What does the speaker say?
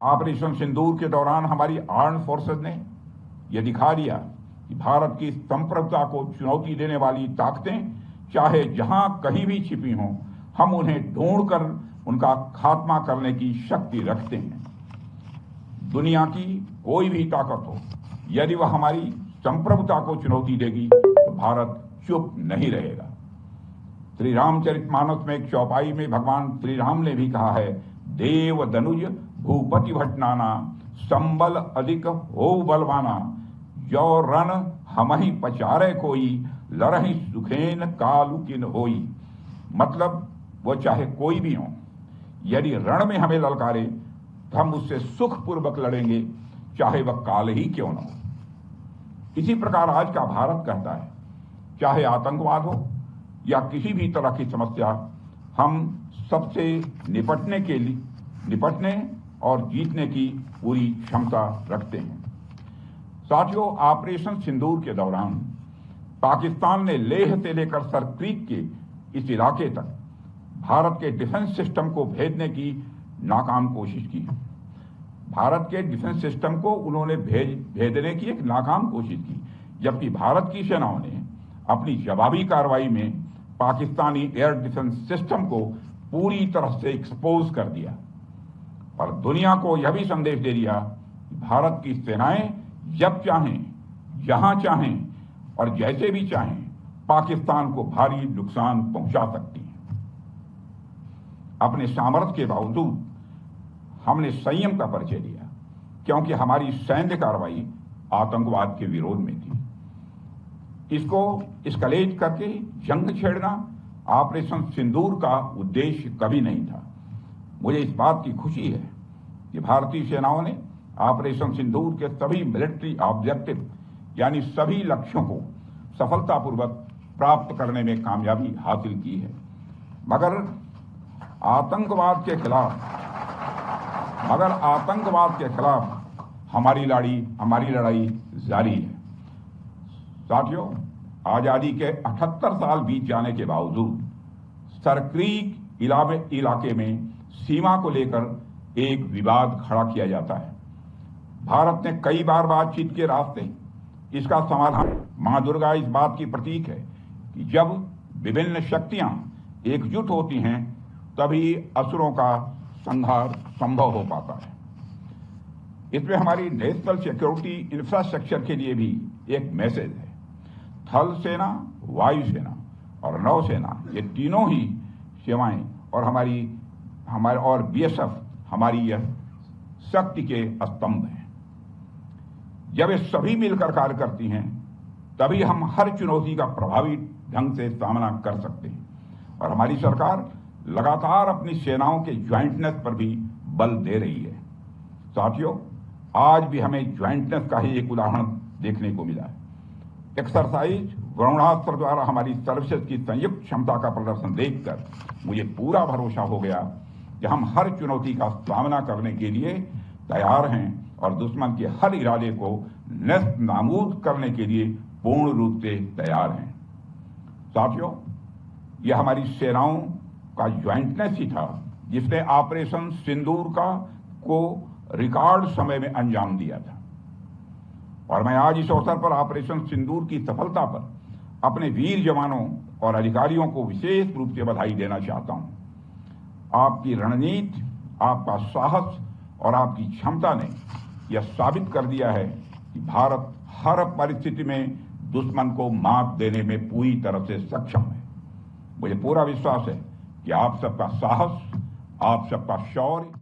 Operation सिंदूर के दौरान हमारी आर्म्ड फोर्सेज ने यह दिखा दिया कि भारत की संप्रभुता को चुनौती देने वाली ताकतें चाहे जहां कहीं भी छिपी हों, हम उन्हें ढूंढकर उनका खात्मा करने की शक्ति रखते हैं। दुनिया की कोई भी ताकत हो, यदि वह हमारी संप्रभुता को चुनौती देगी तो भारत चुप नहीं रहेगा। श्री रामचरितमानस में एक चौपाई में भगवान श्री राम ने भी कहा है, देव दनुज भूपति भटनाना, संबल अधिक हो बलवाना, जो रण हमहि पचारे कोई, लरहि सुखेन कालु किन होई। मतलब वो चाहे कोई भी हो, यदि रण में हमें ललकारे तो हम उससे सुखपूर्वक लड़ेंगे, चाहे वह काल ही क्यों न हो। इसी प्रकार आज का भारत कहता है, चाहे आतंकवाद हो या किसी भी तरह की समस्या, हम सबसे निपटने और जीतने की पूरी क्षमता रखते हैं। साथियों, ऑपरेशन सिंदूर के दौरान पाकिस्तान ने लेह से लेकर सरक्रीक के इस इलाके तक भारत के डिफेंस सिस्टम को भेजने की नाकाम कोशिश की। भारत के डिफेंस सिस्टम को उन्होंने भेजने की एक नाकाम कोशिश की, जबकि भारत की सेनाओं ने अपनी जवाबी कार्रवाई में पाकिस्तानी एयर डिफेंस सिस्टम को पूरी तरह से एक्सपोज कर दिया और दुनिया को यह भी संदेश दे दिया कि भारत की सेनाएं जब चाहें, जहां चाहें और जैसे भी चाहें पाकिस्तान को भारी नुकसान पहुंचा सकती हैं। अपने सामर्थ्य के बावजूद हमने संयम का परिचय दिया, क्योंकि हमारी सैन्य कार्रवाई आतंकवाद के विरोध में थी। इसको एस्केलेट करके जंग छेड़ना ऑपरेशन सिंदूर का उद्देश्य कभी नहीं था। मुझे इस बात की खुशी है कि भारतीय सेनाओं ने ऑपरेशन सिंदूर के सभी मिलिट्री ऑब्जेक्टिव यानी सभी लक्ष्यों को सफलतापूर्वक प्राप्त करने में कामयाबी हासिल की है। मगर आतंकवाद के खिलाफ हमारी लड़ाई जारी है। साथियों, आजादी के 78 साल बीत जाने के बावजूद सरक्रीक इलाके में सीमा को लेकर एक विवाद खड़ा किया जाता है। भारत ने कई बार बातचीत के रास्ते इसका समाधान, मां दुर्गा इस बात की प्रतीक है कि जब विभिन्न शक्तियां एकजुट होती हैं तभी असुरों का संहार संभव हो पाता है। इसमें हमारी नेशनल सिक्योरिटी इंफ्रास्ट्रक्चर के लिए भी एक मैसेज है। थल सेना, वायुसेना और नौसेना, ये तीनों ही सेवाएं और हमारे बीएसएफ हमारी यह शक्ति के स्तंभ हैं। जब ये सभी मिलकर कार्य करती हैं तभी हम हर चुनौती का प्रभावी ढंग से सामना कर सकते हैं। और हमारी सरकार लगातार अपनी सेनाओं के ज्वाइंटनेस पर भी बल दे रही है। साथियों, आज भी हमें ज्वाइंटनेस का ही एक उदाहरण देखने को मिला है। एक्सरसाइज वरुणास्त्र द्वारा हमारी सर्विसेज की संयुक्त क्षमता का प्रदर्शन देखकर मुझे पूरा भरोसा हो गया कि हम हर चुनौती का सामना करने के लिए तैयार हैं और दुश्मन के हर इरादे को नेस्त नाबूद करने के लिए पूर्ण रूप से तैयार हैं। साथियों, यह हमारी सेनाओं का ज्वाइंटनेस ही था जिसने ऑपरेशन सिंदूर को रिकॉर्ड समय में अंजाम दिया था। और मैं आज इस अवसर पर ऑपरेशन सिंदूर की सफलता पर अपने वीर जवानों और अधिकारियों को विशेष रूप से बधाई देना चाहता हूं। आपकी रणनीति, आपका साहस और आपकी क्षमता ने यह साबित कर दिया है कि भारत हर परिस्थिति में दुश्मन को मात देने में पूरी तरह से सक्षम है। मुझे पूरा विश्वास है कि आप सबका साहस, आप सबका शौर्य